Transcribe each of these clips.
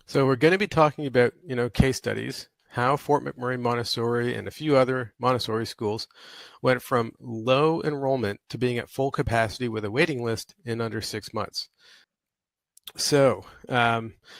So we're going to be talking about, case studies, how Fort McMurray Montessori and a few other Montessori schools went from low enrollment to being at full capacity with a waiting list in under 6 months. So,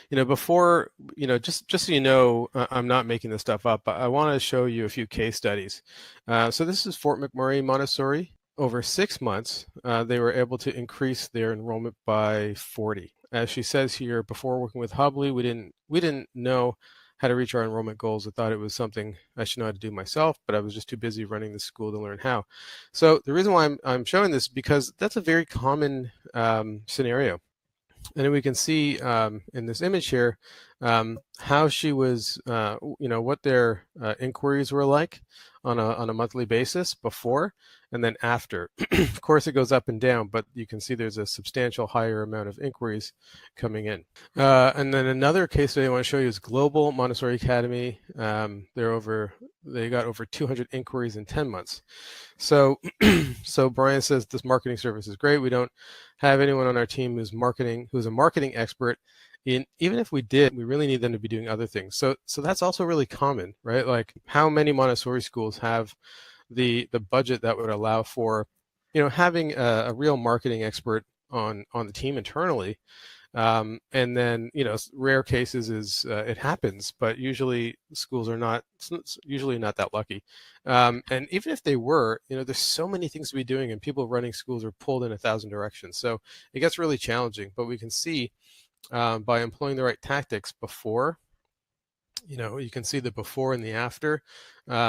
before, just so you know, I'm not making this stuff up. I want to show you a few case studies. So this is Fort McMurray Montessori. Over 6 months, they were able to increase their enrollment by 40. As she says here, before working with Hubley, we didn't know how to reach our enrollment goals. I thought it was something I should know how to do myself, but I was just too busy running the school to learn how. So the reason why I'm showing this because that's a very common scenario. And then we can see in this image here how she was, what their inquiries were like on a monthly basis before and then after. Of course, it goes up and down, but you can see there's a substantial higher amount of inquiries coming in. And then another case study I want to show you is Global Montessori Academy. They got over 200 inquiries in 10 months. So, so Brian says this marketing service is great. We don't have anyone on our team who's a marketing expert. Even if we did, we really need them to be doing other things. So that's also really common, right? Like how many Montessori schools have the budget that would allow for, having a real marketing expert on the team internally. And then, rare cases is it happens, but usually schools are not usually not that lucky. And even if they were, there's so many things to be doing, and people running schools are pulled in 1,000 directions. So it gets really challenging. But we can see by employing the right tactics before, you can see the before and the after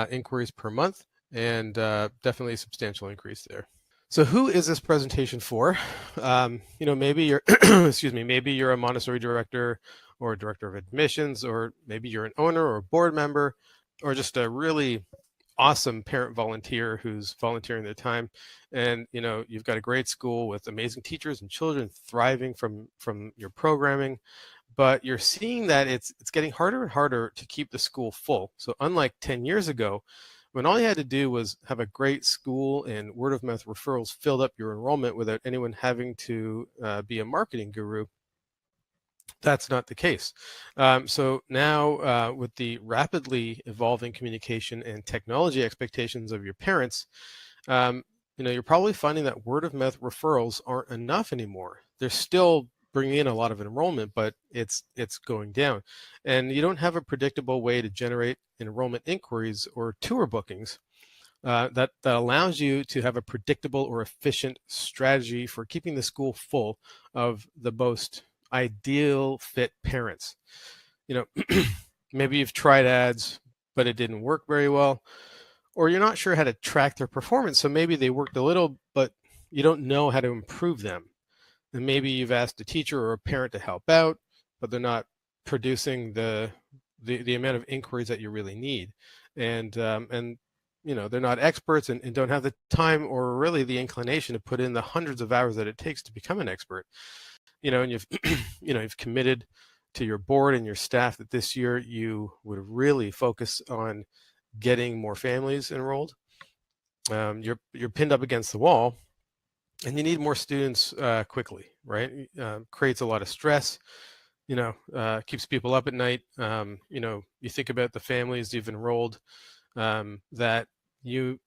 inquiries per month, and definitely a substantial increase there. So who is this presentation for? Maybe you're, excuse me, maybe you're a Montessori director or a director of admissions, or maybe you're an owner or a board member, or just a really awesome parent volunteer who's volunteering their time. And, you've got a great school with amazing teachers and children thriving from your programming, but you're seeing that it's getting harder and harder to keep the school full. So unlike 10 years ago, when all you had to do was have a great school and word of mouth referrals filled up your enrollment without anyone having to be a marketing guru, that's not the case. So now with the rapidly evolving communication and technology expectations of your parents, you're probably finding that word of mouth referrals aren't enough anymore. They're still bringing in a lot of enrollment, but it's going down. And you don't have a predictable way to generate enrollment inquiries or tour bookings that allows you to have a predictable or efficient strategy for keeping the school full of the most ideal fit parents. Maybe you've tried ads, but it didn't work very well, or you're not sure how to track their performance. So maybe they worked a little, but you don't know how to improve them. And maybe you've asked a teacher or a parent to help out, but they're not producing the amount of inquiries that you really need. And they're not experts and don't have the time or really the inclination to put in the hundreds of hours that it takes to become an expert. And you've you've committed to your board and your staff that this year you would really focus on getting more families enrolled. You're pinned up against the wall, and you need more students quickly, right? Creates a lot of stress, keeps people up at night. You think about the families you've enrolled that you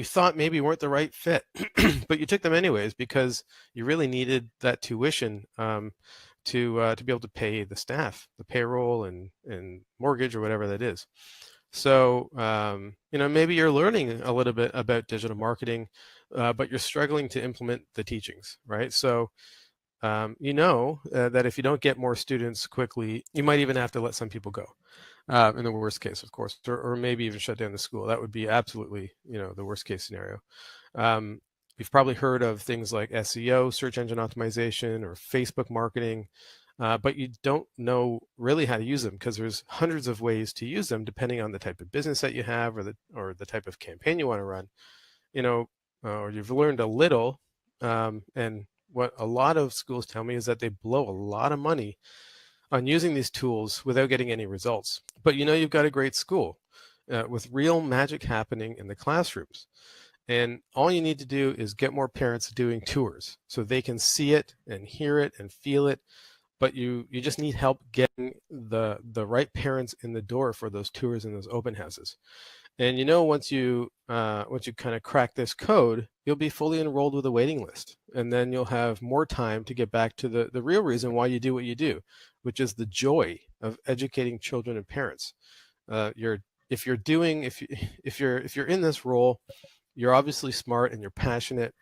thought maybe weren't the right fit, but you took them anyways because you really needed that tuition to be able to pay the staff, the payroll and mortgage or whatever that is. So, maybe you're learning a little bit about digital marketing, but you're struggling to implement the teachings, right? So, that if you don't get more students quickly, you might even have to let some people go. In the worst case, of course, or maybe even shut down the school. That would be absolutely, the worst case scenario. You've probably heard of things like SEO, search engine optimization, or Facebook marketing, but you don't know really how to use them because there's hundreds of ways to use them depending on the type of business that you have or the type of campaign you want to run. Or you've learned a little, and what a lot of schools tell me is that they blow a lot of money on using these tools without getting any results. But you've got a great school with real magic happening in the classrooms. And all you need to do is get more parents doing tours so they can see it and hear it and feel it but you just need help getting the right parents in the door for those tours and those open houses. And once you kind of crack this code, you'll be fully enrolled with a waiting list, and then you'll have more time to get back to the real reason why you do what you do, which is the joy of educating children and parents. You're if you're doing if you're in this role, you're obviously smart and you're passionate,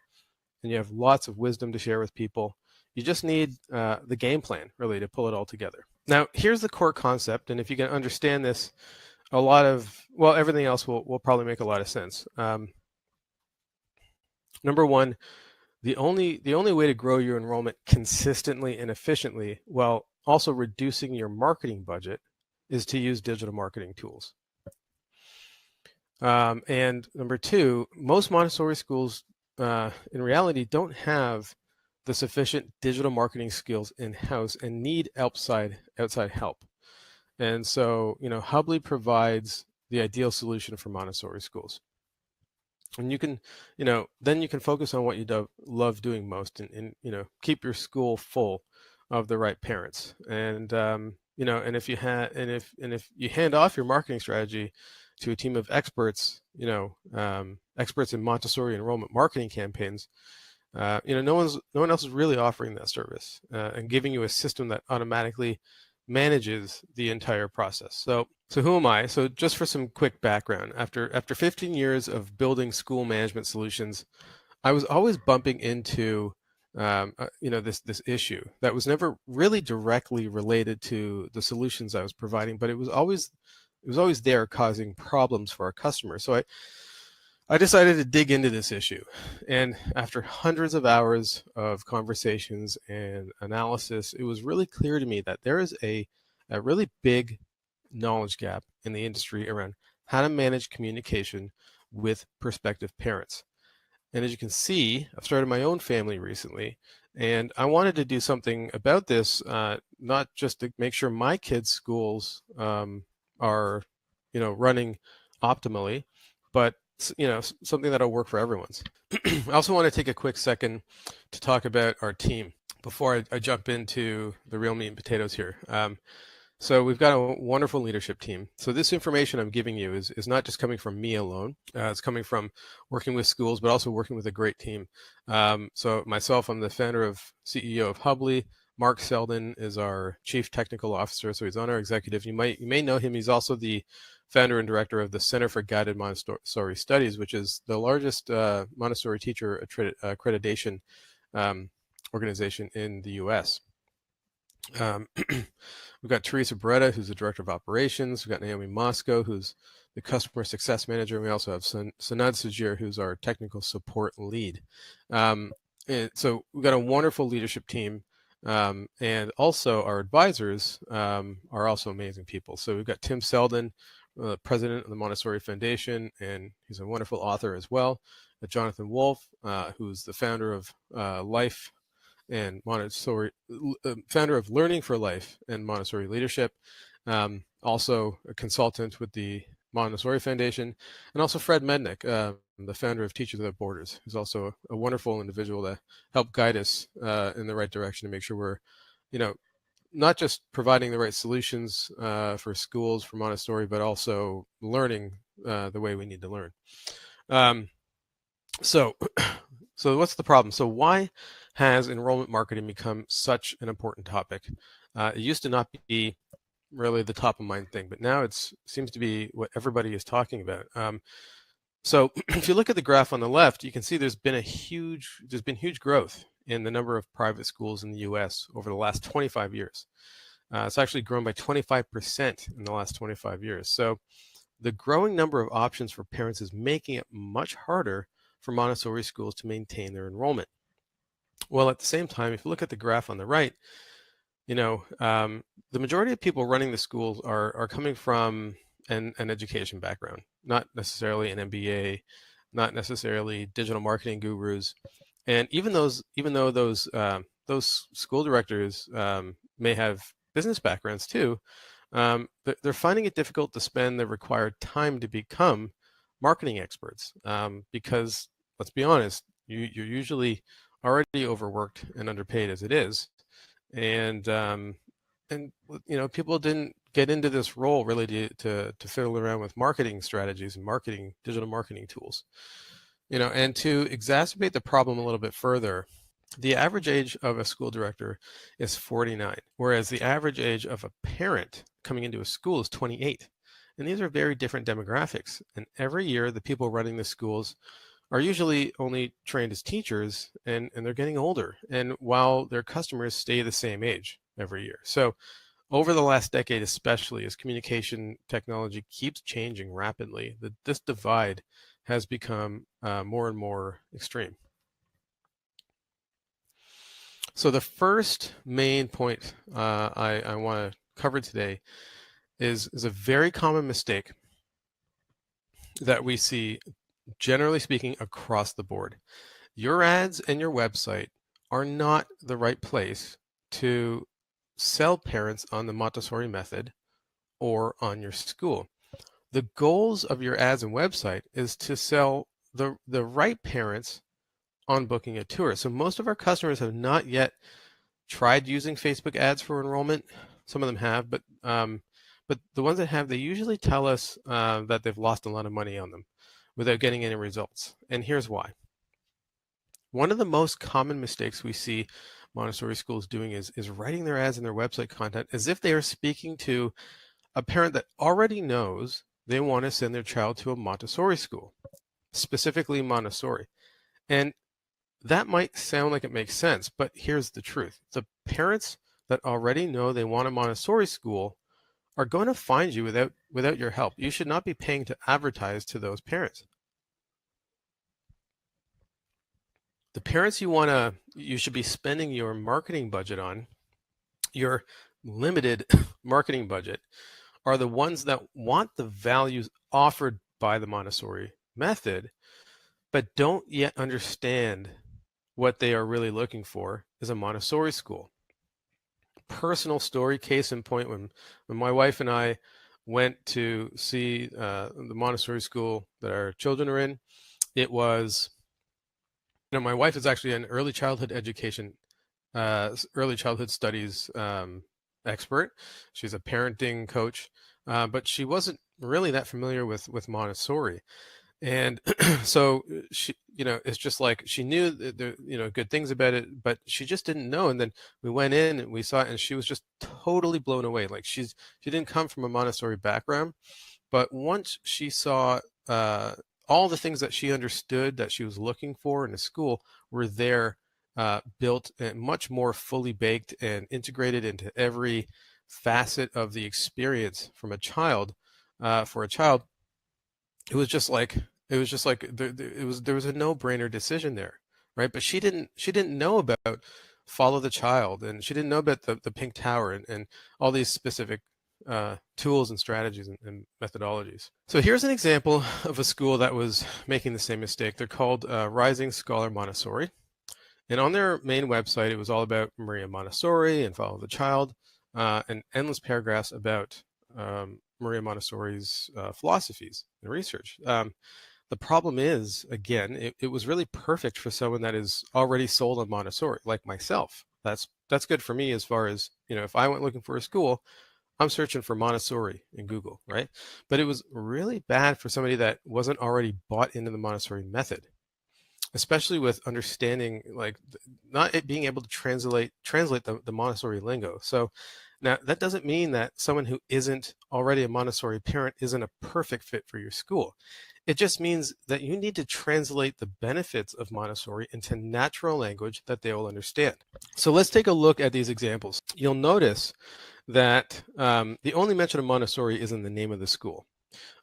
and you have lots of wisdom to share with people. You just need the game plan really to pull it all together. Now, here's the core concept, and if you can understand this, everything else will probably make a lot of sense. Number one, the only way to grow your enrollment consistently and efficiently while also reducing your marketing budget is to use digital marketing tools. And number two, most Montessori schools in reality don't have the sufficient digital marketing skills in-house and need outside help. And so, Hubbly provides the ideal solution for Montessori schools. And you can, then you can focus on what you love doing most, and keep your school full of the right parents. And and if you hand off your marketing strategy to a team of experts, experts in Montessori enrollment marketing campaigns, no one else is really offering that service and giving you a system that automatically manages the entire process. So who am I? So just for some quick background, after 15 years of building school management solutions, I was always bumping into this issue that was never really directly related to the solutions I was providing, but it was always there causing problems for our customers. So I decided to dig into this issue, and after hundreds of hours of conversations and analysis, it was really clear to me that there is a really big knowledge gap in the industry around how to manage communication with prospective parents. And as you can see, I've started my own family recently, and I wanted to do something about this, not just to make sure my kids' schools are, running optimally, but something that'll work for everyone's. I also want to take a quick second to talk about our team before I jump into the real meat and potatoes here. So we've got a wonderful leadership team. So this information I'm giving you is not just coming from me alone. It's coming from working with schools, but also working with a great team. So myself, I'm the CEO of Hubbly. Mark Selden is our Chief Technical Officer, so he's on our executive. You may know him. He's also the founder and director of the Center for Guided Montessori Studies, which is the largest Montessori teacher accreditation organization in the U.S. We've got Teresa Beretta, who's the director of operations. We've got Naomi Moscow, who's the customer success manager. And we also have Sanad Sujir, who's our technical support lead. And so we've got a wonderful leadership team. And also our advisors are also amazing people. So we've got Tim Selden, president of the Montessori Foundation, and he's a wonderful author as well. Jonathan Wolf, who's the founder of Life and Montessori, founder of Learning for Life and Montessori Leadership, also a consultant with the Montessori Foundation, and also Fred Mednick, the founder of Teachers Without Borders, who's also a wonderful individual to help guide us in the right direction to make sure we're, not just providing the right solutions for schools for Montessori, but also learning the way we need to learn. So what's the problem? So why has enrollment marketing become such an important topic? It used to not be really the top of mind thing, but now it seems to be what everybody is talking about. So if you look at the graph on the left, you can see there's been huge growth in the number of private schools in the U.S. over the last 25 years. It's actually grown by 25% in the last 25 years. So the growing number of options for parents is making it much harder for Montessori schools to maintain their enrollment. Well, at the same time, if you look at the graph on the right, the majority of people running the schools are coming from an education background, not necessarily an MBA, not necessarily digital marketing gurus, and even though those school directors may have business backgrounds too, they're finding it difficult to spend the required time to become marketing experts because, let's be honest, you're usually already overworked and underpaid as it is. And people didn't get into this role really to fiddle around with marketing strategies and digital marketing tools. And to exacerbate the problem a little bit further, the average age of a school director is 49, whereas the average age of a parent coming into a school is 28. And these are very different demographics. And every year, the people running the schools are usually only trained as teachers, and they're getting older. And while their customers stay the same age every year. So over the last decade, especially as communication technology keeps changing rapidly, this divide has become more and more extreme. So the first main point I want to cover today is a very common mistake that we see, generally speaking, across the board. Your ads and your website are not the right place to sell parents on the Montessori method or on your school. The goals of your ads and website is to sell the right parents on booking a tour. So most of our customers have not yet tried using Facebook ads for enrollment. Some of them have, but the ones that have, they usually tell us that they've lost a lot of money on them without getting any results. And here's why. One of the most common mistakes we see Montessori schools doing is writing their ads and their website content as if they are speaking to a parent that already knows they want to send their child to a Montessori school, specifically Montessori. And that might sound like it makes sense, but here's the truth. The parents that already know they want a Montessori school are going to find you without your help. You should not be paying to advertise to those parents. The parents you should be spending your marketing budget on, your limited marketing budget, are the ones that want the values offered by the Montessori method, but don't yet understand what they are really looking for is a Montessori school. Personal story, case in point, when my wife and I went to see the Montessori school that our children are in, it was, my wife is actually an early childhood studies expert. She's a parenting coach, but she wasn't really that familiar with Montessori. And so she, it's just like she knew the, good things about it, but she just didn't know. And then we went in and we saw it, and she was just totally blown away. Like she didn't come from a Montessori background, but once she saw all the things that she understood that she was looking for in a school were there, built and much more fully baked and integrated into every facet of the experience from a child, for a child, it was just like there was a no-brainer decision there, right? But she didn't know about follow the child, and she didn't know about the pink tower and all these specific tools and strategies and methodologies. So here's an example of a school that was making the same mistake. They're called Rising Scholar Montessori. And on their main website, it was all about Maria Montessori and follow the child, and endless paragraphs about Maria Montessori's philosophies and research. The problem is, again, it was really perfect for someone that is already sold on Montessori, like myself. That's good for me as far as, if I went looking for a school, I'm searching for Montessori in Google, right? But it was really bad for somebody that wasn't already bought into the Montessori method, especially with understanding, like, not being able to translate the Montessori lingo. So now that doesn't mean that someone who isn't already a Montessori parent isn't a perfect fit for your school. It just means that you need to translate the benefits of Montessori into natural language that they will understand. So let's take a look at these examples. You'll notice that the only mention of Montessori is in the name of the school.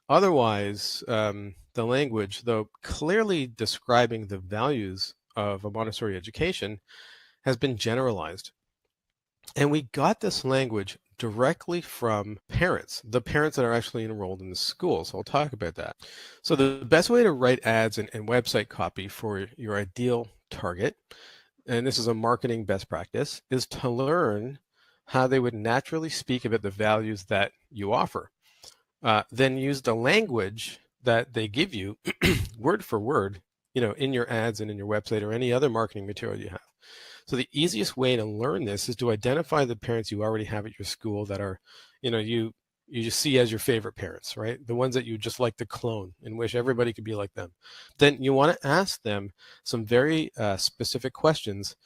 Otherwise, the language, though clearly describing the values of a Montessori education, has been generalized. And we got this language directly from parents, the parents that are actually enrolled in the school. So I'll talk about that. So the best way to write ads and website copy for your ideal target, and this is a marketing best practice, is to learn how they would naturally speak about the values that you offer. Then use the language that they give you word for word, in your ads and in your website or any other marketing material you have. So the easiest way to learn this is to identify the parents you already have at your school that are, you just see as your favorite parents, right? The ones that you just like to clone and wish everybody could be like them. Then you want to ask them some very specific questions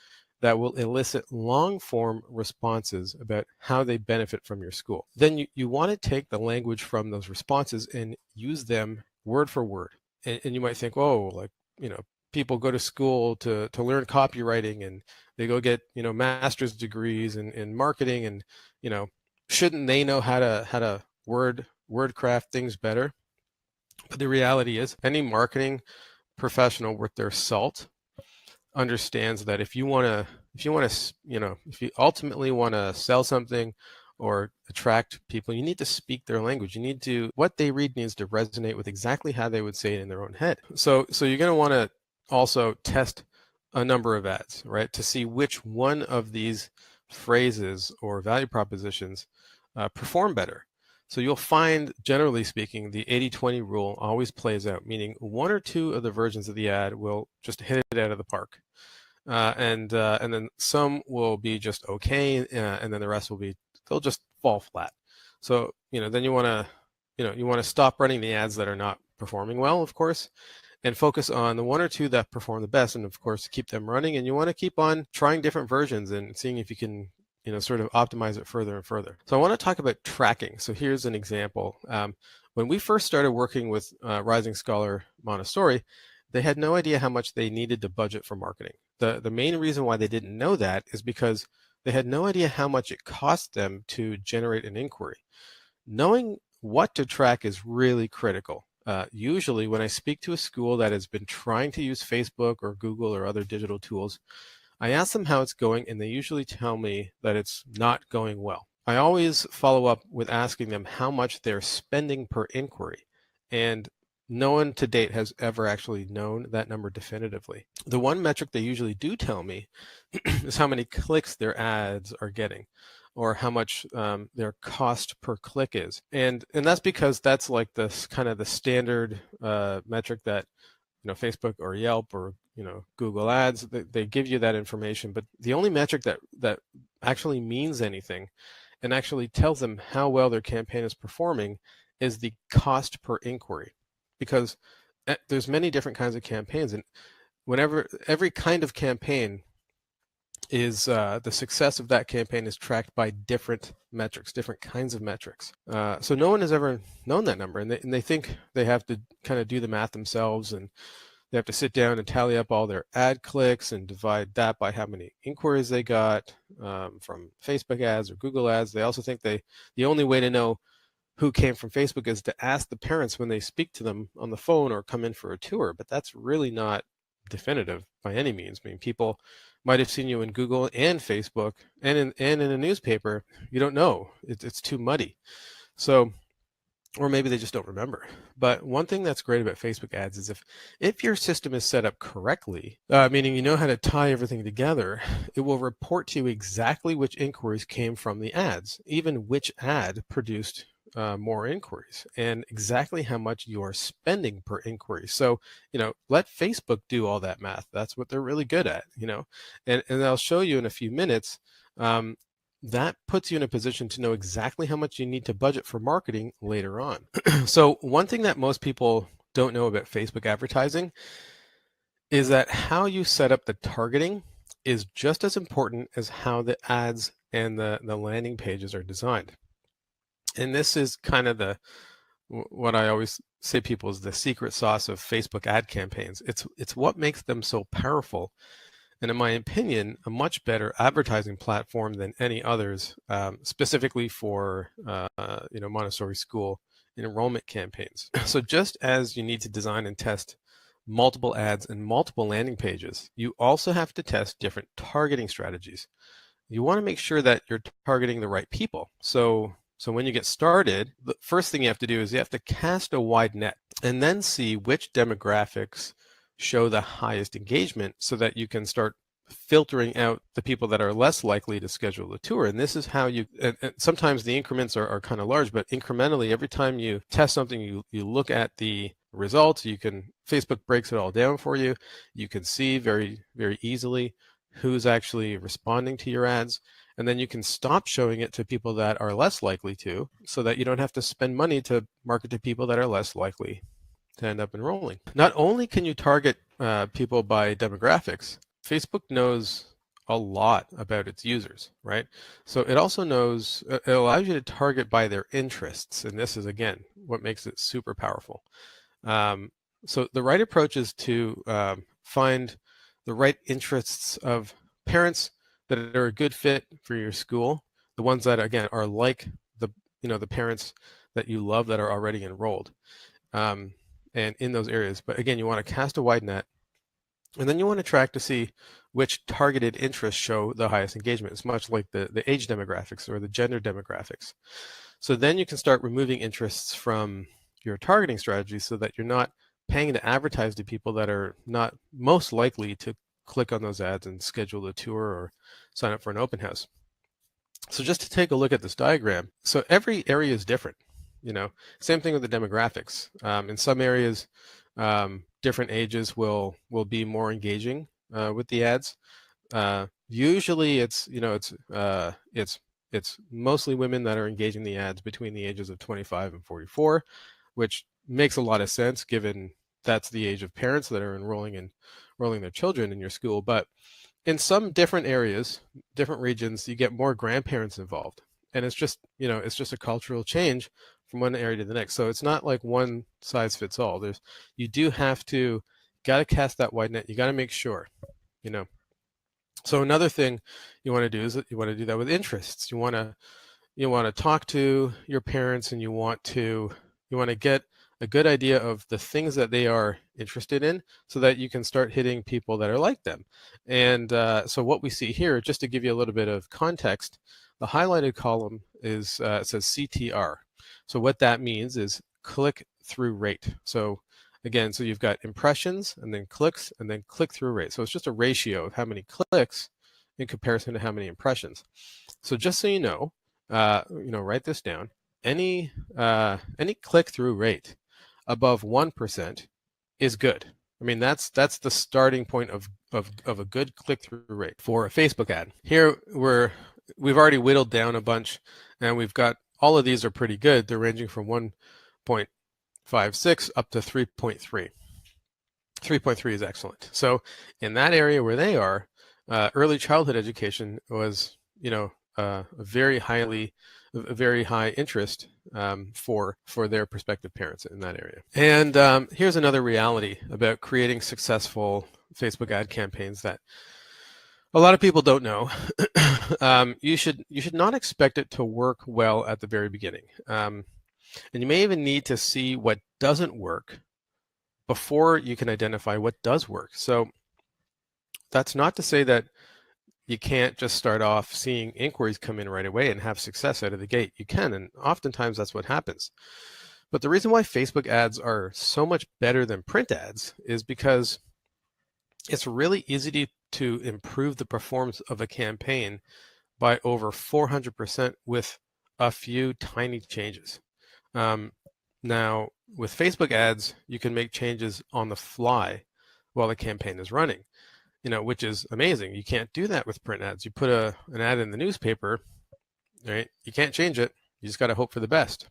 that will elicit long form responses about how they benefit from your school. Then you want to take the language from those responses and use them word for word. And you might think, oh, like, people go to school to learn copywriting and they go get, master's degrees in marketing, and, shouldn't they know how to word craft things better? But the reality is any marketing professional worth their salt understands that if you ultimately want to sell something or attract people, you need to speak their language. What they read needs to resonate with exactly how they would say it in their own head. So you're going to want to also test a number of ads, right, to see which one of these phrases or value propositions perform better. So you'll find, generally speaking, the 80-20 rule always plays out, meaning one or two of the versions of the ad will just hit it out of the park. And then some will be just okay, and then the rest they'll just fall flat. So then you want to stop running the ads that are not performing well, of course, and focus on the one or two that perform the best, and of course keep them running. And you want to keep on trying different versions and seeing if you can sort of optimize it further and further. So I want to talk about tracking. So here's an example. When we first started working with Rising Scholar Montessori, they had no idea how much they needed to budget for marketing. The main reason why they didn't know that is because they had no idea how much it cost them to generate an inquiry. Knowing what to track is really critical. Usually when I speak to a school that has been trying to use Facebook or Google or other digital tools, I ask them how it's going, and they usually tell me that it's not going well. I always follow up with asking them how much they're spending per inquiry, and no one to date has ever actually known that number definitively. The one metric they usually do tell me is how many clicks their ads are getting, or how much their cost per click is. And that's because that's like this kind of the standard metric that Facebook or Yelp or Google Ads, they give you that information. But the only metric that actually means anything and actually tells them how well their campaign is performing is the cost per inquiry, because there's many different kinds of campaigns, and every kind of campaign is the success of that campaign is tracked by different metrics, different kinds of metrics. So no one has ever known that number, and they think they have to kind of do the math themselves, and they have to sit down and tally up all their ad clicks and divide that by how many inquiries they got from Facebook ads or Google ads. They also think the only way to know who came from Facebook is to ask the parents when they speak to them on the phone or come in for a tour, but that's really not definitive by any means. I mean, people might have seen you in Google and Facebook and in a newspaper. You don't know. It's too muddy. So, or maybe they just don't remember. But one thing that's great about Facebook ads is if your system is set up correctly, meaning you know how to tie everything together, it will report to you exactly which inquiries came from the ads, even which ad produced more inquiries, and exactly how much you are spending per inquiry. So, let Facebook do all that math. That's what they're really good at, and I'll show you in a few minutes. That puts you in a position to know exactly how much you need to budget for marketing later on. So one thing that most people don't know about Facebook advertising is that how you set up the targeting is just as important as how the ads and the landing pages are designed. And this is kind of what I always say people is the secret sauce of Facebook ad campaigns. It's what makes them so powerful, and in my opinion, a much better advertising platform than any others, specifically for Montessori school enrollment campaigns. So just as you need to design and test multiple ads and multiple landing pages, you also have to test different targeting strategies. You want to make sure that you're targeting the right people. So when you get started, the first thing you have to do is you have to cast a wide net and then see which demographics show the highest engagement so that you can start filtering out the people that are less likely to schedule a tour. And this is how and sometimes the increments are kind of large, but incrementally, every time you test something, you look at the results. Facebook breaks it all down for you. You can see very, very easily who's actually responding to your ads, and then you can stop showing it to people that are less likely to, so that you don't have to spend money to market to people that are less likely to end up enrolling. Not only can you target people by demographics, Facebook knows a lot about its users, right? So it also knows, it allows you to target by their interests. And this is, again, what makes it super powerful. So the right approach is to find the right interests of parents that are a good fit for your school, the ones that, again, are like the parents that you love that are already enrolled. And in those areas. But again, you want to cast a wide net, and then you want to track to see which targeted interests show the highest engagement. It's much like the age demographics or the gender demographics. So then you can start removing interests from your targeting strategy so that you're not paying to advertise to people that are not most likely to click on those ads and schedule a tour or sign up for an open house. So just to take a look at this diagram, so every area is different. Same thing with the demographics. In some areas, different ages will be more engaging with the ads. Usually, it's mostly women that are engaging the ads between the ages of 25 and 44, which makes a lot of sense given that's the age of parents that are enrolling their children in your school. But in some different areas, different regions, you get more grandparents involved, and it's just a cultural change from one area to the next. So it's not like one size fits all. You do have to got to cast that wide net. You got to make sure. So another thing you want to do is that you want to do that with interests. You want to talk to your parents, and you want to get a good idea of the things that they are interested in, so that you can start hitting people that are like them. And so what we see here, just to give you a little bit of context, the highlighted column is it says CTR. So what that means is click-through rate. So again, so you've got impressions and then clicks and then click-through rate. So it's just a ratio of how many clicks in comparison to how many impressions. So just so you know, write this down. Any click-through rate above 1% is good. I mean, that's the starting point of a good click-through rate for a Facebook ad. Here we've already whittled down a bunch, and we've got all of these are pretty good. They're ranging from 1.56 up to 3.3. 3.3 is excellent. So in that area where they are, early childhood education was a very high interest for their prospective parents in that area. And here's another reality about creating successful Facebook ad campaigns that a lot of people don't know. You should not expect it to work well at the very beginning, and you may even need to see what doesn't work before you can identify what does work. So that's not to say that you can't just start off seeing inquiries come in right away and have success out of the gate. You can, and oftentimes that's what happens. But the reason why Facebook ads are so much better than print ads is because it's really easy to improve the performance of a campaign by over 400% with a few tiny changes. Now, with Facebook ads, you can make changes on the fly while the campaign is running, which is amazing. You can't do that with print ads. You put an ad in the newspaper, right? You can't change it. You just got to hope for the best.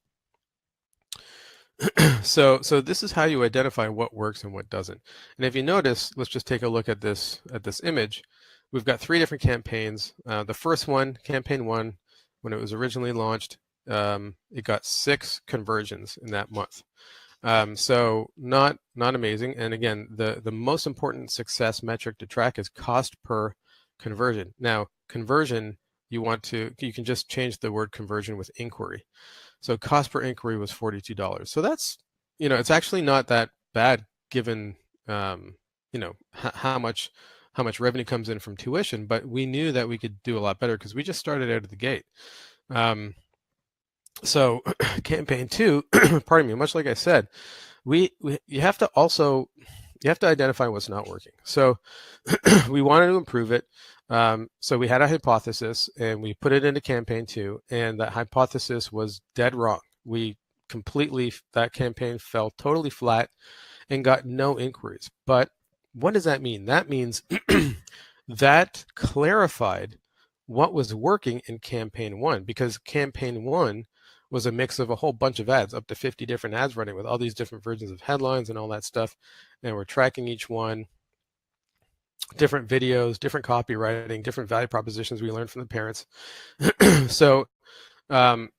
So this is how you identify what works and what doesn't. And if you notice, let's just take a look at this image. We've got 3 different campaigns. The first one, campaign 1, when it was originally launched, it got 6 conversions in that month. So not amazing. And again, the most important success metric to track is cost per conversion. Now, conversion, you can just change the word conversion with inquiry. So cost per inquiry was $42. So that's, it's actually not that bad given, how much revenue comes in from tuition, but we knew that we could do a lot better because we just started out of the gate. So campaign 2, pardon me, much like I said, you have to identify what's not working. So we wanted to improve it. So we had a hypothesis and we put it into campaign 2, and that hypothesis was dead wrong. That campaign fell totally flat and got no inquiries. But what does that mean? That means That clarified what was working in campaign one, because campaign one was a mix of a whole bunch of ads, up to 50 different ads running with all these different versions of headlines and all that stuff. And we're tracking each one, different videos, different copywriting, different value propositions we learned from the parents. so, um,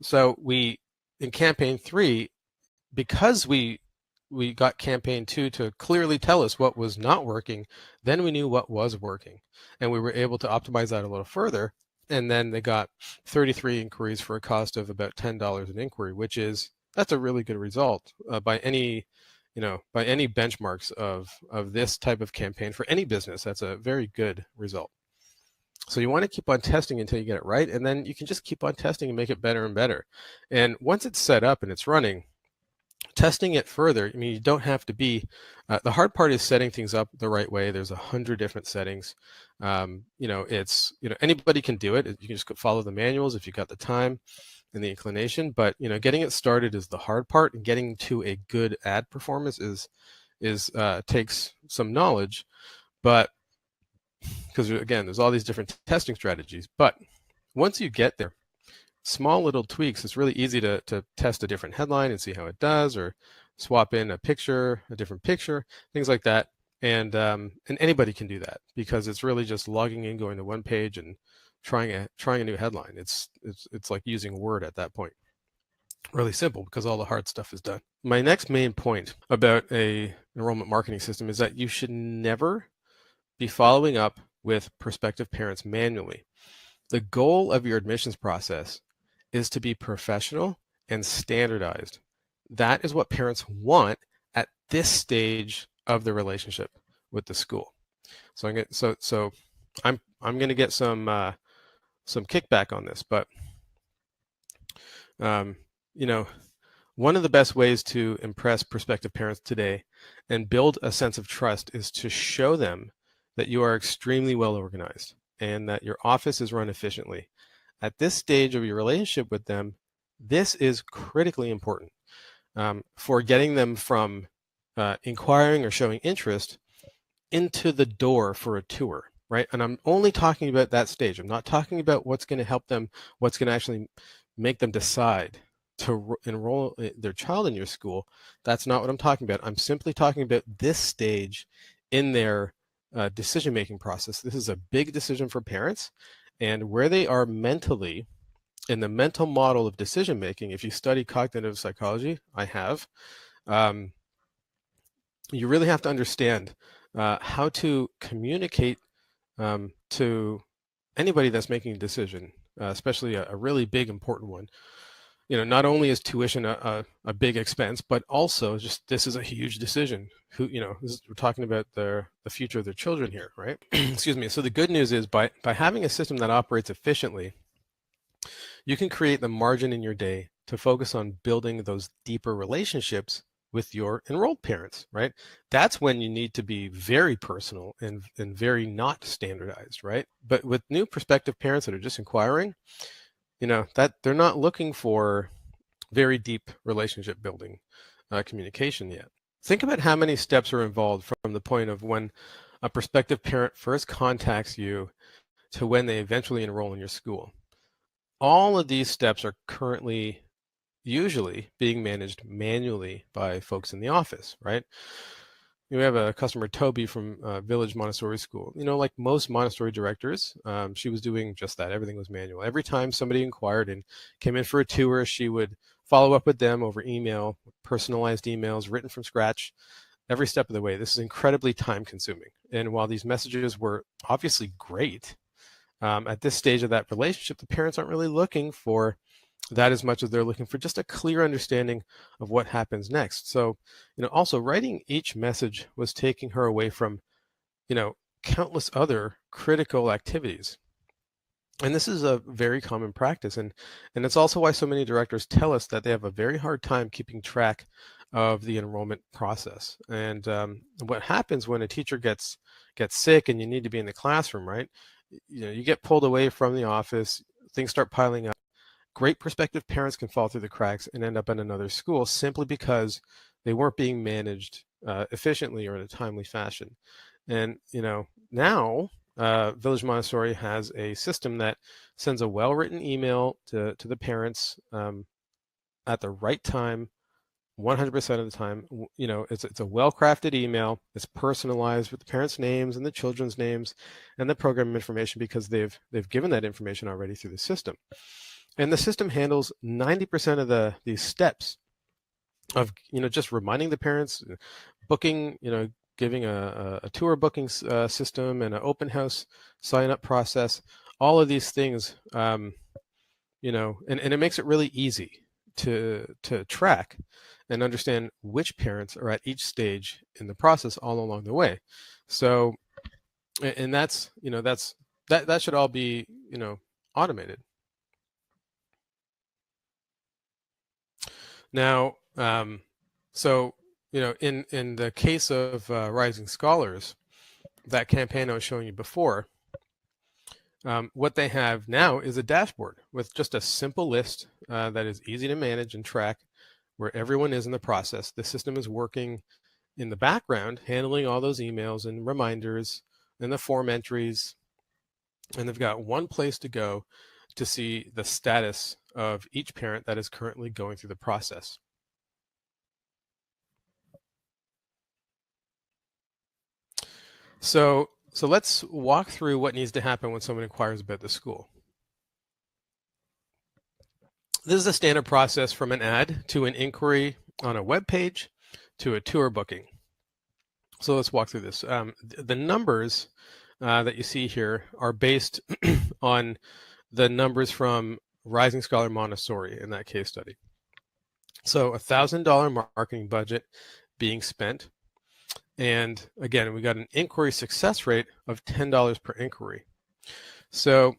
so we, in campaign three, because we got campaign two to clearly tell us what was not working, then we knew what was working, and we were able to optimize that a little further. And then they got 33 inquiries for a cost of about $10 an inquiry, which is, that's a really good result by any, by any benchmarks of this type of campaign for any business. That's a very good result. So you want to keep on testing until you get it right, and then you can just keep on testing and make it better and better. And once it's set up and it's running, testing it further, I mean, you don't have to be, the hard part is setting things up the right way. There's 100 different settings. It's, anybody can do it. You can just follow the manuals if you've got the time and the inclination, but, getting it started is the hard part, and getting to a good ad performance takes some knowledge, but because again, there's all these different testing strategies, but once you get there, small little tweaks, it's really easy to test a different headline and see how it does, or swap in a different picture, things like that. And anybody can do that, because it's really just logging in, going to one page and trying a new headline. It's like using Word at that point. Really simple, because all the hard stuff is done. My next main point about a enrollment marketing system is that you should never be following up with prospective parents manually. The goal of your admissions process is to be professional and standardized. That is what parents want at this stage of the relationship with the school. So I'm going to get some kickback on this, but one of the best ways to impress prospective parents today and build a sense of trust is to show them that you are extremely well organized and that your office is run efficiently. At this stage of your relationship with them, this is critically important for getting them from inquiring or showing interest into the door for a tour, right? And I'm only talking about that stage. I'm not talking about what's going to help them, what's going to actually make them decide to enroll their child in your school. That's not what I'm talking about. I'm simply talking about this stage in their decision-making process. This is a big decision for parents, and where they are mentally in the mental model of decision-making. If you study cognitive psychology, I have, you really have to understand how to communicate to anybody that's making a decision, especially a really big, important one. Not only is tuition a big expense, but also just, this is a huge decision. We're talking about the future of their children here, right? Excuse me. So the good news is, by having a system that operates efficiently, you can create the margin in your day to focus on building those deeper relationships with your enrolled parents, right? That's when you need to be very personal and very not standardized, right? But with new prospective parents that are just inquiring, that they're not looking for very deep relationship building communication yet. Think about how many steps are involved from the point of when a prospective parent first contacts you to when they eventually enroll in your school. All of these steps are currently usually being managed manually by folks in the office, right? We have a customer, Toby, from Village Montessori School. Like most Montessori directors, she was doing just that. Everything was manual. Every time somebody inquired and came in for a tour, she would follow up with them over email, personalized emails written from scratch, every step of the way. This is incredibly time consuming. And while these messages were obviously great, at this stage of that relationship, the parents aren't really looking for that as much as they're looking for just a clear understanding of what happens next. So, also writing each message was taking her away from, countless other critical activities. And this is a very common practice. And it's also why so many directors tell us that they have a very hard time keeping track of the enrollment process. And what happens when a teacher gets sick and you need to be in the classroom, right? You get pulled away from the office, things start piling up. Great prospective parents can fall through the cracks and end up in another school simply because they weren't being managed efficiently or in a timely fashion. And now Village Montessori has a system that sends a well-written email to the parents at the right time, 100% of the time. It's a well-crafted email. It's personalized with the parents' names and the children's names and the program information because they've given that information already through the system. And the system handles 90% of these steps of just reminding the parents, booking, giving a tour booking system and an open house sign up process. All of these things, and it makes it really easy to track and understand which parents are at each stage in the process all along the way. So, and that should all be automated. Now, so in the case of Rising Scholars, that campaign I was showing you before, what they have now is a dashboard with just a simple list that is easy to manage and track where everyone is in the process. The system is working in the background, handling all those emails and reminders and the form entries. And they've got one place to go to see the status of each parent that is currently going through the process. So let's walk through what needs to happen when someone inquires about the school. This is a standard process from an ad to an inquiry on a web page to a tour booking. So let's walk through this. The numbers that you see here are based on the numbers from Rising Scholar Montessori in that case study. So $1,000 marketing budget being spent. And again, we got an inquiry success rate of $10 per inquiry. So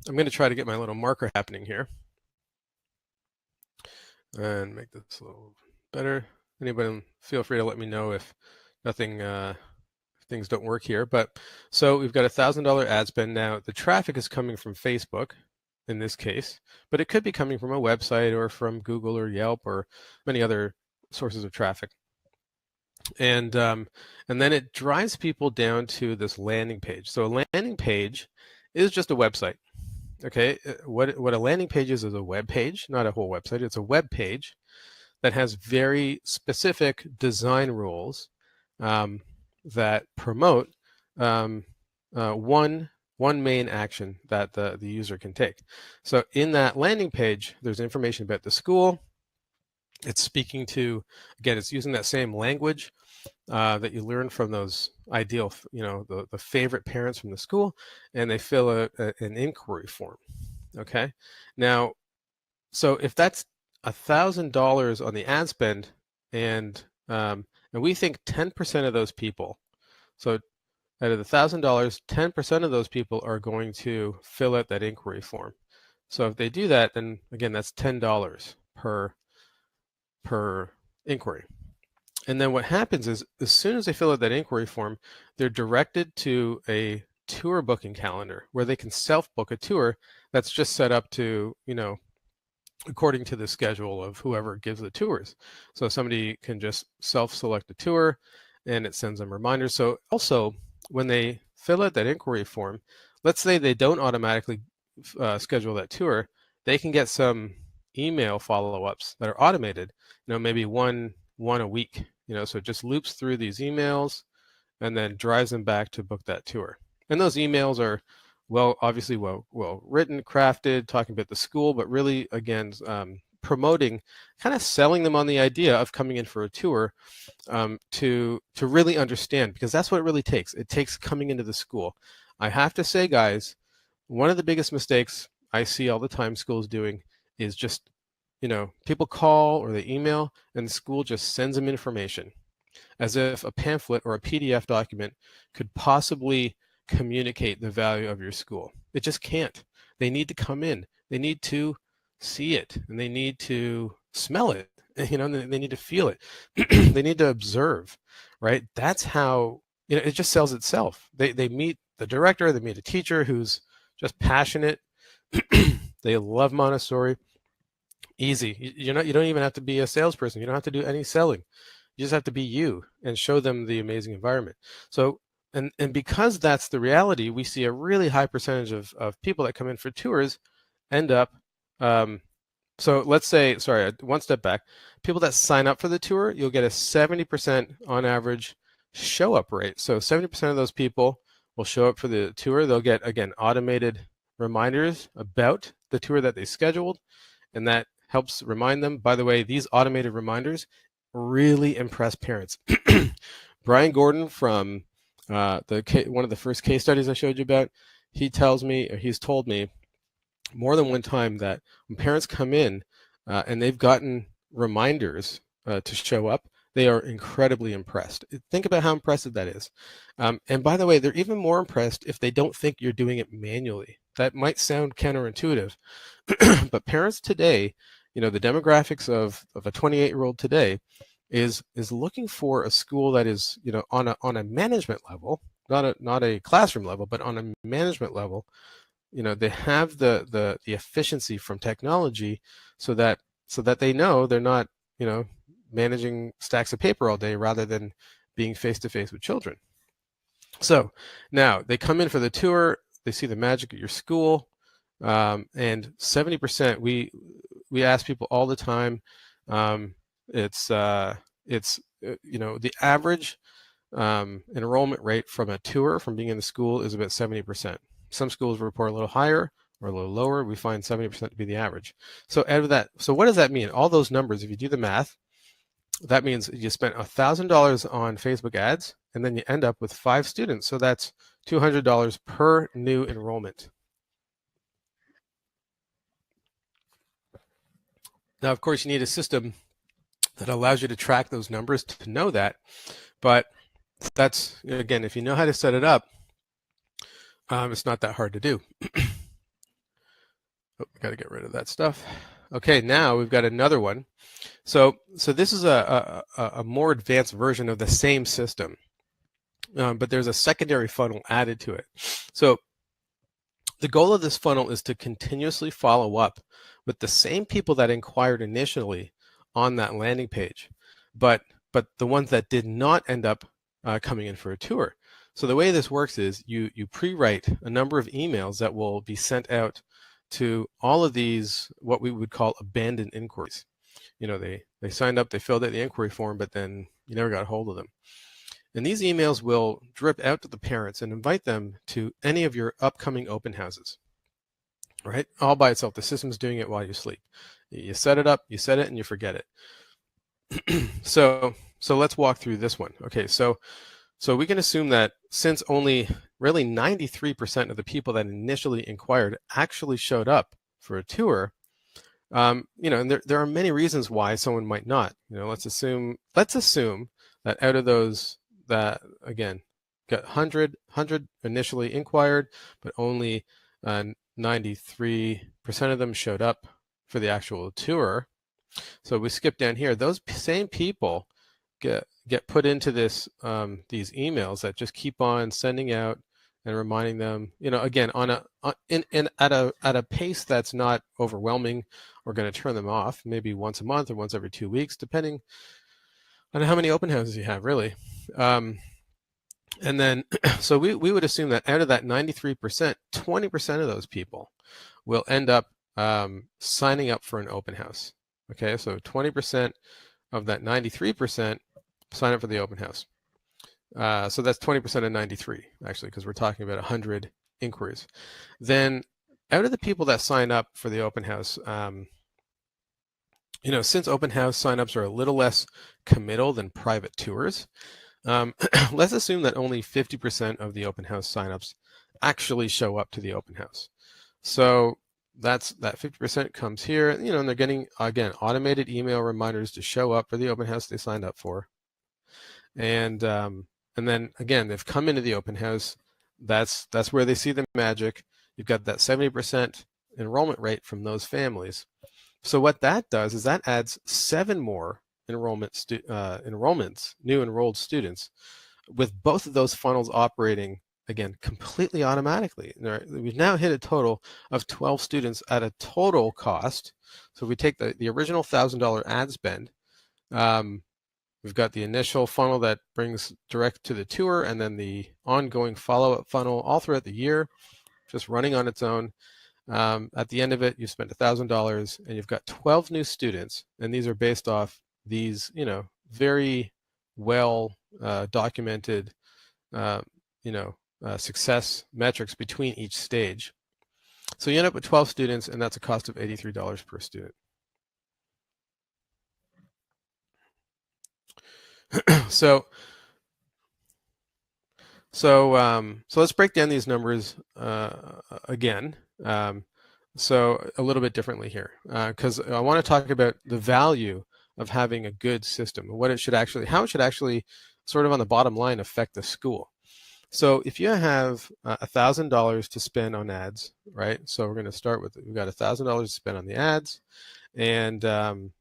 I'm going to try to get my little marker happening here and make this a little better. Anybody feel free to let me know if things don't work here. But so we've got $1,000 ad spend. Now the traffic is coming from Facebook in this case, but it could be coming from a website or from Google or Yelp or many other sources of traffic. And then it drives people down to this landing page. So a landing page is just a website. Okay, what a landing page is a web page, not a whole website. It's a web page that has very specific design rules that promote one main action that the user can take. So in that landing page, there's information about the school. It's speaking to, again, it's using that same language that you learn from those ideal, the favorite parents from the school, and they fill an inquiry form. Okay, now, so if that's $1,000 on the ad spend, and we think 10% of those people, so out of the $1,000, 10% of those people are going to fill out that inquiry form. So if they do that, then again, that's $10 per inquiry. And then what happens is, as soon as they fill out that inquiry form, they're directed to a tour booking calendar where they can self-book a tour that's just set up to, according to the schedule of whoever gives the tours. So somebody can just self-select a tour and it sends them reminders. So also, when they fill out that inquiry form, let's say they don't automatically schedule that tour, they can get some email follow-ups that are automated, maybe one a week, so it just loops through these emails and then drives them back to book that tour. And those emails are obviously well written, crafted, talking about the school, but really, again, promoting, kind of selling them on the idea of coming in for a tour, to really understand, because that's what it really takes. It takes coming into the school. I have to say, guys, one of the biggest mistakes I see all the time schools doing is just, people call or they email and the school just sends them information as if a pamphlet or a PDF document could possibly communicate the value of your school. It just can't. They need to come in. They need to see it, and they need to smell it, they need to feel it. They need to observe, right? That's how, it just sells itself. They meet the director, they meet a teacher who's just passionate. They love Montessori. Easy. You don't even have to be a salesperson. You don't have to do any selling. You just have to be you and show them the amazing environment. So and because that's the reality, we see a really high percentage of people that come in for tours end up, so let's say, sorry, one step back, people that sign up for the tour, you'll get a 70% on average show up rate. So 70% of those people will show up for the tour. They'll get, again, automated reminders about the tour that they scheduled, and that helps remind them. By the way, these automated reminders really impress parents. Brian Gordon from one of the first case studies I showed you about, he's told me more than one time that when parents come in and they've gotten reminders to show up, they are incredibly impressed. Think about how impressive that is. And by the way, they're even more impressed if they don't think you're doing it manually. That might sound counterintuitive, but parents today, the demographics of a 28-year-old today is looking for a school that is, on a management level, not a classroom level, but on a management level. They have the efficiency from technology so that they know they're not, managing stacks of paper all day rather than being face to face with children. So now they come in for the tour, they see the magic at your school, and 70%, we ask people all the time, it's the average enrollment rate from a tour from being in the school is about 70%. Some schools report a little higher or a little lower. We find 70% to be the average. So out of that, so what does that mean? All those numbers, if you do the math, that means you spent $1,000 on Facebook ads, and then you end up with 5 students. So that's $200 per new enrollment. Now, of course, you need a system that allows you to track those numbers to know that. But that's, again, if you know how to set it up, it's not that hard to do. Oh, got to get rid of that stuff. Okay, now we've got another one. So this is a more advanced version of the same system, but there's a secondary funnel added to it. So the goal of this funnel is to continuously follow up with the same people that inquired initially on that landing page, but the ones that did not end up coming in for a tour. So the way this works is you pre-write a number of emails that will be sent out to all of these, what we would call abandoned inquiries. They signed up, they filled out the inquiry form, but then you never got a hold of them. And these emails will drip out to the parents and invite them to any of your upcoming open houses, right? All by itself. The system's doing it while you sleep. You set it up, you set it, and you forget it. So let's walk through this one. Okay, so we can assume that since only really 93% of the people that initially inquired actually showed up for a tour, and there are many reasons why someone might not. Let's assume that out of those that, again, got 100 initially inquired, but only 93% of them showed up for the actual tour. So we skip down here. Those same people get put into this these emails that just keep on sending out and reminding them, again, at a pace that's not overwhelming or going to turn them off, maybe once a month or once every 2 weeks, depending on how many open houses you have, really. And then, so we would assume that out of that 93%, 20% of those people will end up signing up for an open house. Okay, so 20% of that 93% sign up for the open house. So that's 20% of 93, actually, because we're talking about 100 inquiries. Then out of the people that sign up for the open house, since open house signups are a little less committal than private tours, let's assume that only 50% of the open house signups actually show up to the open house. So that 50% comes here, and they're getting, again, automated email reminders to show up for the open house they signed up for. And then again, they've come into the open house. That's where they see the magic. You've got that 70% enrollment rate from those families. So what that does is that adds 7 more enrollments, new enrolled students, with both of those funnels operating, again, completely automatically. We've now hit a total of 12 students at a total cost. So we take the original $1,000 ad spend, We've got the initial funnel that brings direct to the tour, and then the ongoing follow-up funnel all throughout the year, just running on its own. At the end of it, you've spent $1,000 and you've got 12 new students, and these are based off these, very well documented, success metrics between each stage. So you end up with 12 students, and that's a cost of $83 per student. So let's break down these numbers again. So a little bit differently here, because I want to talk about the value of having a good system, how it should actually sort of on the bottom line affect the school. So if you have $1,000 to spend on ads, right? So we're going to start with, we've got $1,000 to spend on the ads, and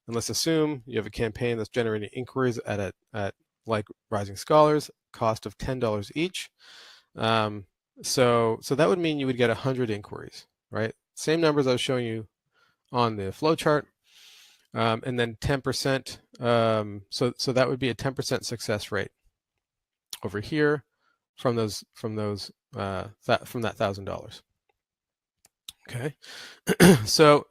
let's assume you have a campaign that's generating inquiries at like Rising Scholars, cost of $10 each. So that would mean you would get 100 inquiries, right? Same numbers I was showing you on the flow chart, and then 10%. So that would be a 10% success rate over here from that $1,000. Okay, so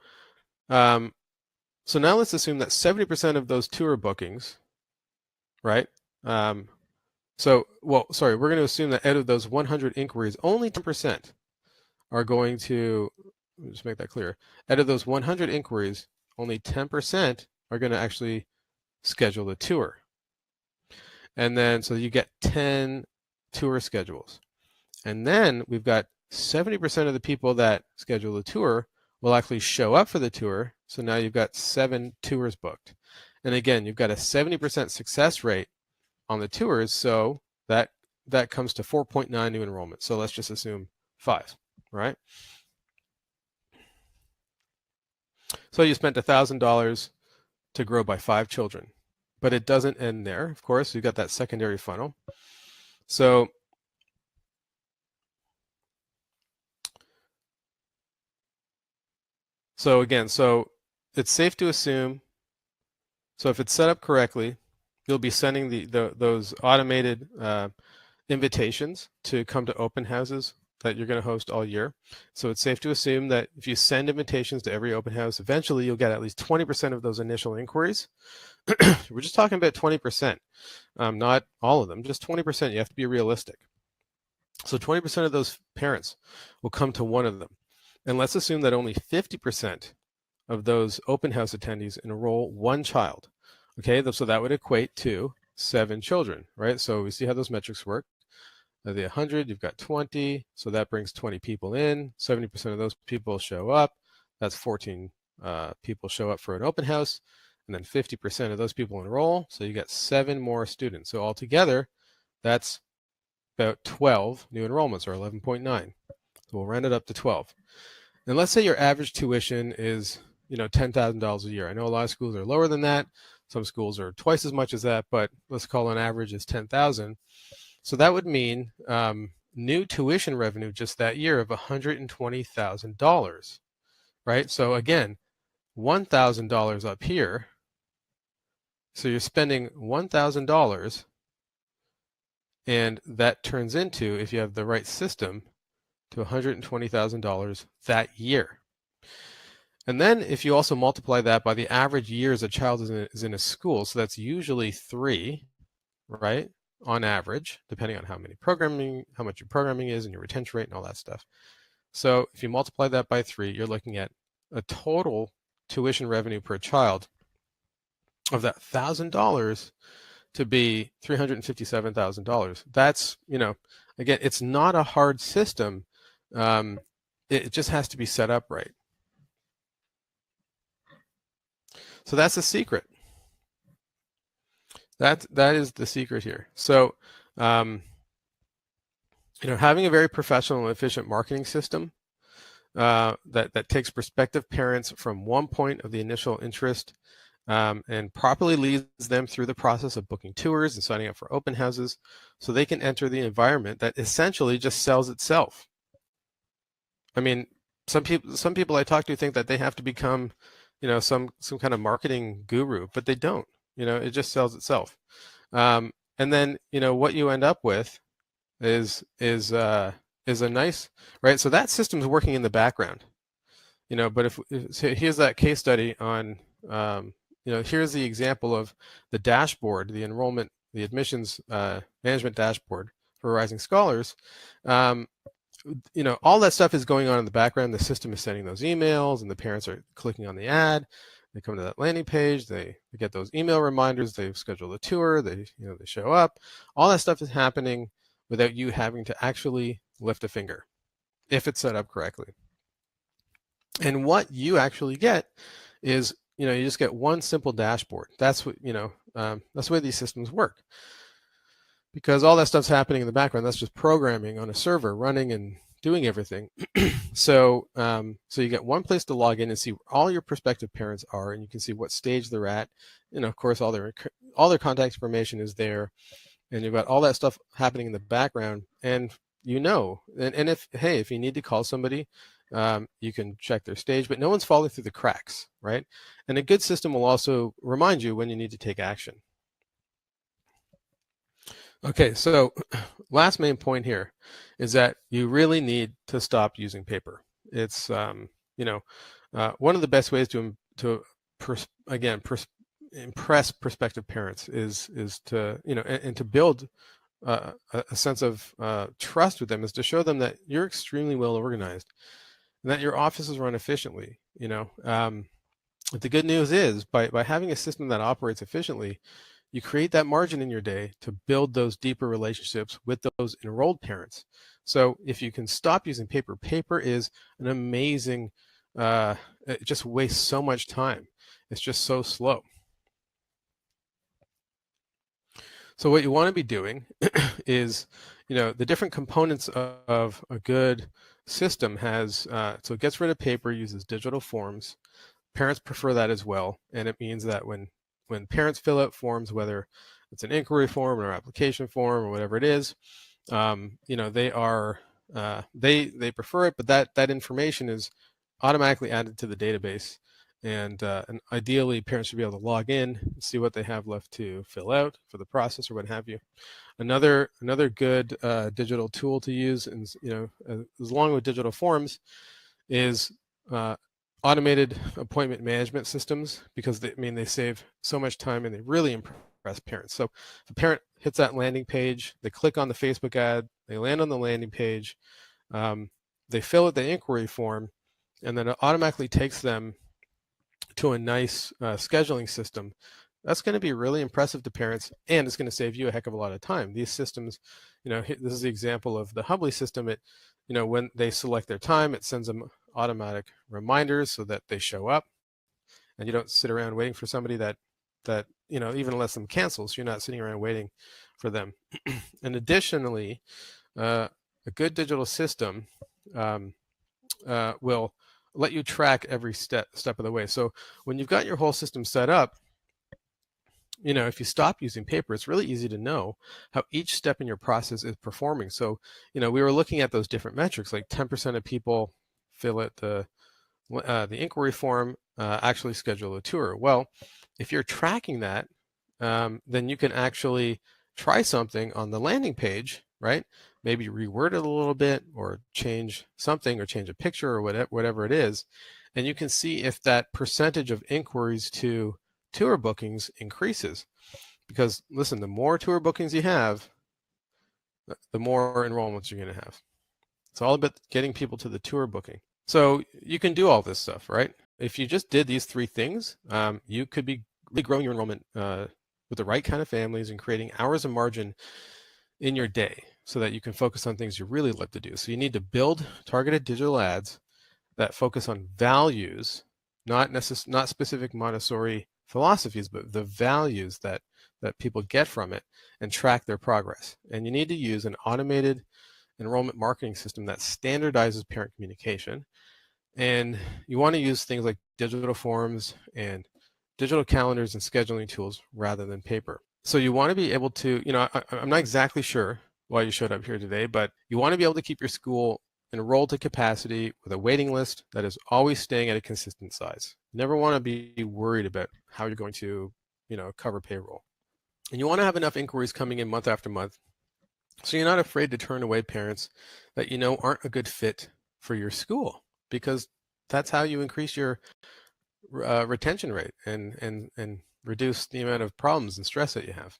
now let's assume that 70% of those tour bookings, right? We're going to assume that out of those 100 inquiries, only 10% are going to, let me just make that clear. Out of those 100 inquiries, only 10% are going to actually schedule the tour. And then, so you get 10 tour schedules. And then we've got 70% of the people that schedule the tour will actually show up for the tour. So now you've got 7 tours booked. And again, you've got a 70% success rate on the tours, so that comes to 4.9 new enrollments. So let's just assume 5, right? So you spent $1,000 to grow by 5 children, but it doesn't end there. Of course, you've got that secondary funnel. So again, it's safe to assume, so if it's set up correctly, you'll be sending those automated invitations to come to open houses that you're going to host all year. So it's safe to assume that if you send invitations to every open house, eventually you'll get at least 20% of those initial inquiries. We're just talking about 20%, not all of them, just 20%. You have to be realistic. So 20% of those parents will come to one of them. And let's assume that only 50% of those open house attendees enroll one child. Okay, so that would equate to 7 children, right? So we see how those metrics work. The 100, you've got 20, so that brings 20 people in. 70% of those people show up. That's 14 people show up for an open house, and then 50% of those people enroll, so you get 7 more students. So altogether, that's about 12 new enrollments, or 11.9. So we'll round it up to 12. And let's say your average tuition is, $10,000 a year. I know a lot of schools are lower than that. Some schools are twice as much as that, but let's call an average is 10,000. So that would mean new tuition revenue just that year of $120,000, right? So again, $1,000 up here. So you're spending $1,000, and that turns into, if you have the right system, to $120,000 that year. And then if you also multiply that by the average years a child is in a school, so that's usually 3, right, on average, depending on how much your programming is and your retention rate and all that stuff. So if you multiply that by 3, you're looking at a total tuition revenue per child of that $1,000 to be $357,000. That's, again, it's not a hard system. It just has to be set up right. So that's the secret. That is the secret here. So, having a very professional and efficient marketing system that takes prospective parents from one point of the initial interest and properly leads them through the process of booking tours and signing up for open houses, so they can enter the environment that essentially just sells itself. I mean, some people I talk to think that they have to become, some kind of marketing guru, but they don't. It just sells itself. And then what you end up with is a nice, right? So that system's working in the background. But so here's that case study on, here's the example of the dashboard, the admissions management dashboard for Rising Scholars. All that stuff is going on in the background. The system is sending those emails, and the parents are clicking on the ad. They come to that landing page. They get those email reminders. They've scheduled a tour. They show up. All that stuff is happening without you having to actually lift a finger, if it's set up correctly. And what you actually get is, you just get one simple dashboard. That's what, that's the way these systems work. Because all that stuff's happening in the background. That's just programming on a server running and doing everything. So you get one place to log in and see where all your prospective parents are, and you can see what stage they're at. Of course, all their contact information is there, and you've got all that stuff happening in the background. And and if you need to call somebody, you can check their stage, but no one's falling through the cracks, right? And a good system will also remind you when you need to take action. Okay, so last main point here is that you really need to stop using paper. It's one of the best ways to impress prospective parents is to and to build a sense of trust with them, is to show them that you're extremely well organized and that your offices run efficiently. But the good news is, by having a system that operates efficiently, you create that margin in your day to build those deeper relationships with those enrolled parents. So if you can stop using paper, paper is an amazing, it just wastes so much time. It's just so slow. So what you want to be doing is, the different components of a good system has, so it gets rid of paper, uses digital forms. Parents prefer that as well. And it means that when parents fill out forms, whether it's an inquiry form or application form or whatever it is, they prefer it, but that information is automatically added to the database. And ideally, parents should be able to log in and see what they have left to fill out for the process or what have you. Another good digital tool to use, and as long with digital forms, is automated appointment management systems, because they save so much time and they really impress parents. So if a parent hits that landing page, they click on the Facebook ad, they land on the landing page, they fill out the inquiry form, and then it automatically takes them to a nice scheduling system. That's going to be really impressive to parents, and it's going to save you a heck of a lot of time. These systems, this is the example of the Hubbly system. It, when they select their time, it sends them automatic reminders so that they show up, and you don't sit around waiting for somebody that even lets them cancel. So you're not sitting around waiting for them. And additionally, a good digital system will let you track every step of the way. So when you've got your whole system set up, if you stop using paper, it's really easy to know how each step in your process is performing. So, we were looking at those different metrics, like 10% of people fill out the inquiry form, actually schedule a tour. Well, if you're tracking that, then you can actually try something on the landing page, right? Maybe reword it a little bit, or change something, or change a picture, or whatever it is. And you can see if that percentage of inquiries to tour bookings increases. Because listen, the more tour bookings you have, the more enrollments you're going to have. It's all about getting people to the tour booking. So you can do all this stuff, right? If you just did these three things, you could be really growing your enrollment with the right kind of families and creating hours of margin in your day so that you can focus on things you really love to do. So you need to build targeted digital ads that focus on values, not specific Montessori philosophies, but the values that people get from it, and track their progress. And you need to use an automated enrollment marketing system that standardizes parent communication. And you want to use things like digital forms and digital calendars and scheduling tools rather than paper. So you want to be able to, I'm not exactly sure why you showed up here today, but you want to be able to keep your school enrolled to capacity with a waiting list that is always staying at a consistent size. You never want to be worried about how you're going to, cover payroll. And you want to have enough inquiries coming in month after month, so you're not afraid to turn away parents that aren't a good fit for your school, because that's how you increase your retention rate and reduce the amount of problems and stress that you have.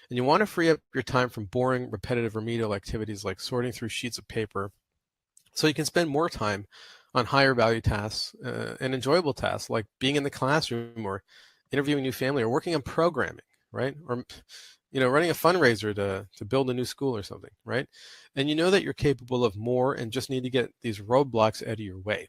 And you want to free up your time from boring, repetitive remedial activities like sorting through sheets of paper, so you can spend more time on higher value tasks and enjoyable tasks like being in the classroom or interviewing new family or working on programming, right? Or running a fundraiser to build a new school or something, right? And you know that you're capable of more and just need to get these roadblocks out of your way.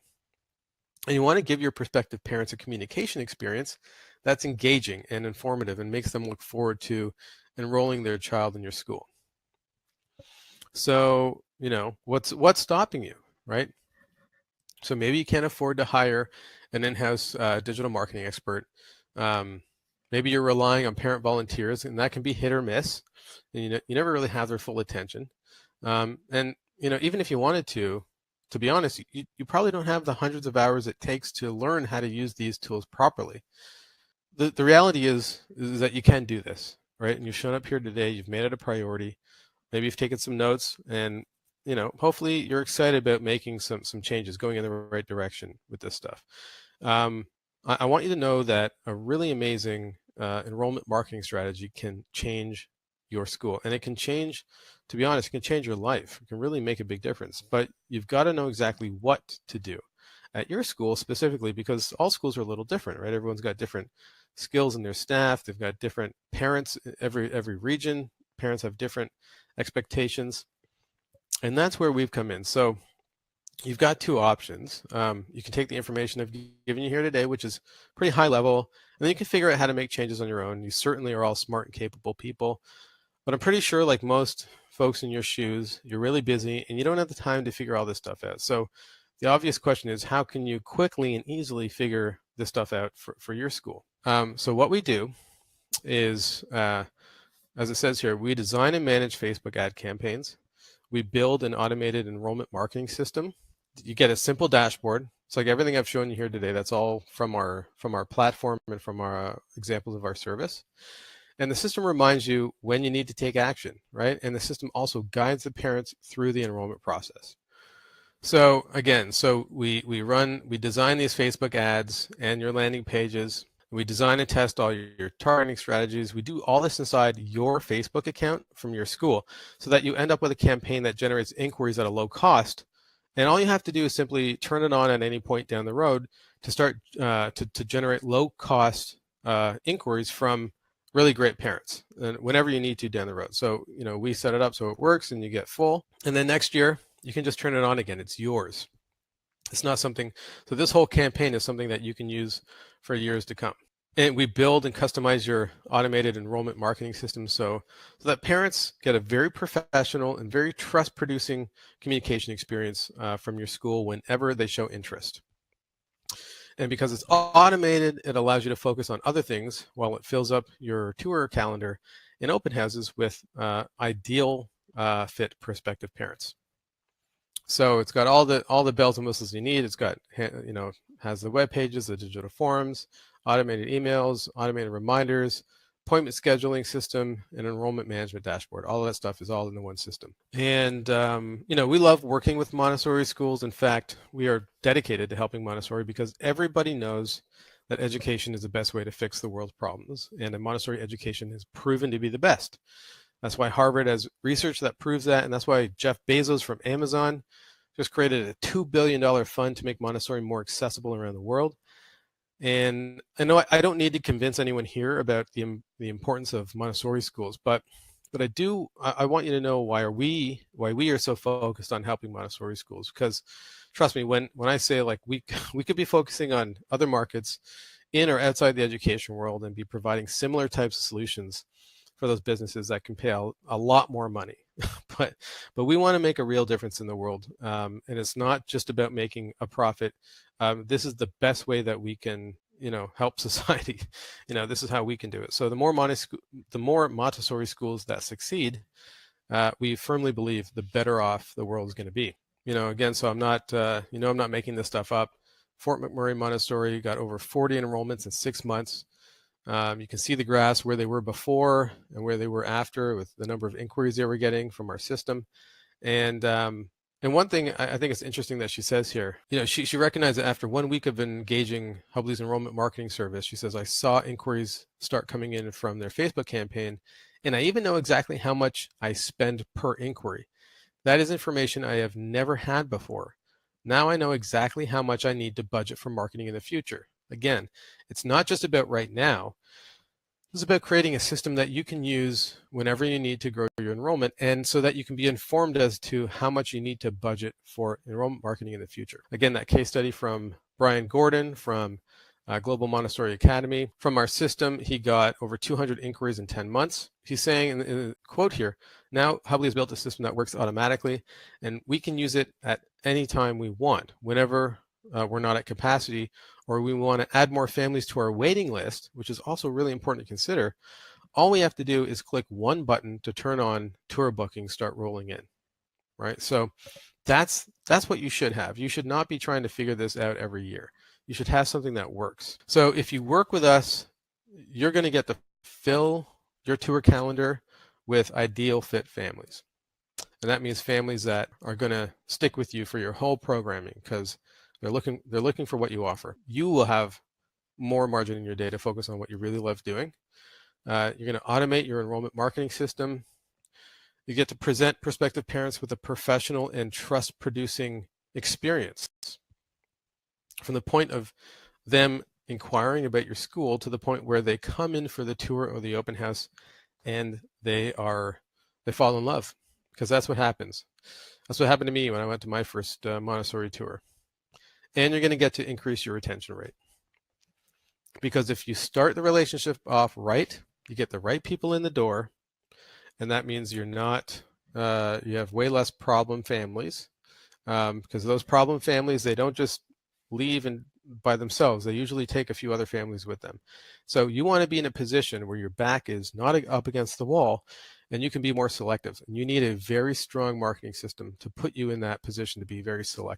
And you want to give your prospective parents a communication experience that's engaging and informative and makes them look forward to enrolling their child in your school. So, what's stopping you, right? So maybe you can't afford to hire an in-house digital marketing expert. Maybe you're relying on parent volunteers, and that can be hit or miss. And you never really have their full attention. And even if you wanted to be honest, you probably don't have the hundreds of hours it takes to learn how to use these tools properly. The reality is that you can do this, right? And you've shown up here today. You've made it a priority. Maybe you've taken some notes, and hopefully you're excited about making some changes, going in the right direction with this stuff. I want you to know that a really amazing enrollment marketing strategy can change your school, and it can change, to be honest, it can change your life. It can really make a big difference, but you've got to know exactly what to do at your school specifically, because all schools are a little different, right? Everyone's got different skills in their staff. They've got different parents. Every region, parents have different expectations, and that's where we've come in. So you've got two options. You can take the information I've given you here today, which is pretty high level, and then you can figure out how to make changes on your own. You certainly are all smart and capable people, but I'm pretty sure, like most folks in your shoes, you're really busy and you don't have the time to figure all this stuff out. So the obvious question is, how can you quickly and easily figure this stuff out for your school? So what we do is, as it says here, we design and manage Facebook ad campaigns. We build an automated enrollment marketing system. You get a simple dashboard. It's like everything I've shown you here today. That's all from our platform and from our examples of our service. And the system reminds you when you need to take action, right? And the system also guides the parents through the enrollment process. So again, we design these Facebook ads and your landing pages. We design and test all your targeting strategies. We do all this inside your Facebook account from your school, so that you end up with a campaign that generates inquiries at a low cost. And all you have to do is simply turn it on at any point down the road to start to generate low cost inquiries from really great parents, and whenever you need to down the road. So we set it up so it works and you get full, and then next year you can just turn it on again. It's yours. It's not something, so this whole campaign is something that you can use for years to come. And we build and customize your automated enrollment marketing system so that parents get a very professional and very trust-producing communication experience from your school whenever they show interest. And because it's automated, it allows you to focus on other things while it fills up your tour calendar in open houses with ideal fit prospective parents. So it's got all the bells and whistles you need. It's got, has the web pages, the digital forms, automated emails, automated reminders, appointment scheduling system, and enrollment management dashboard. All of that stuff is all in the one system. And, we love working with Montessori schools. In fact, we are dedicated to helping Montessori because everybody knows that education is the best way to fix the world's problems. And a Montessori education has proven to be the best. That's why Harvard has research that proves that. And that's why Jeff Bezos from Amazon just created a $2 billion fund to make Montessori more accessible around the world. And I know I don't need to convince anyone here about the importance of Montessori schools, but I want you to know why we are so focused on helping Montessori schools. Because trust me, when I say, like, we could be focusing on other markets in or outside the education world and be providing similar types of solutions for those businesses that can pay a lot more money. but we want to make a real difference in the world. And it's not just about making a profit. This is the best way that we can, help society. This is how we can do it. So the more Montessori schools that succeed, we firmly believe the better off the world is going to be. Again, so I'm not, I'm not making this stuff up. Fort McMurray Montessori got over 40 enrollments in 6 months. You can see the graphs where they were before and where they were after with the number of inquiries they were getting from our system. And one thing I think it's interesting that she says here, she recognized that after 1 week of engaging Hubley's enrollment marketing service, she says, I saw inquiries start coming in from their Facebook campaign, and I even know exactly how much I spend per inquiry. That is information I have never had before. Now I know exactly how much I need to budget for marketing in the future. Again, it's not just about right now. It's about creating a system that you can use whenever you need to grow your enrollment, and so that you can be informed as to how much you need to budget for enrollment marketing in the future. Again, that case study from Brian Gordon from Global Montessori Academy. From our system, he got over 200 inquiries in 10 months. He's saying in the quote here, now Hubley has built a system that works automatically, and we can use it at any time we want, whenever we're not at capacity, or we want to add more families to our waiting list, which is also really important to consider. All we have to do is click one button to turn on tour bookings start rolling in, right? So that's what you should have. You should not be trying to figure this out every year. You should have something that works. So if you work with us, you're going to get to fill your tour calendar with ideal fit families. And that means families that are going to stick with you for your whole programming, because they're looking for what you offer. You will have more margin in your day to focus on what you really love doing. You're going to automate your enrollment marketing system. You get to present prospective parents with a professional and trust-producing experience, from the point of them inquiring about your school to the point where they come in for the tour or the open house, and they fall in love, because that's what happens. That's what happened to me when I went to my first Montessori tour. And you're going to get to increase your retention rate, because if you start the relationship off right, you get the right people in the door, and that means you're not you have way less problem families, because those problem families, they don't just leave and by themselves. They usually take a few other families with them. So you want to be in a position where your back is not up against the wall, and you can be more selective. And you need a very strong marketing system to put you in that position to be very selective.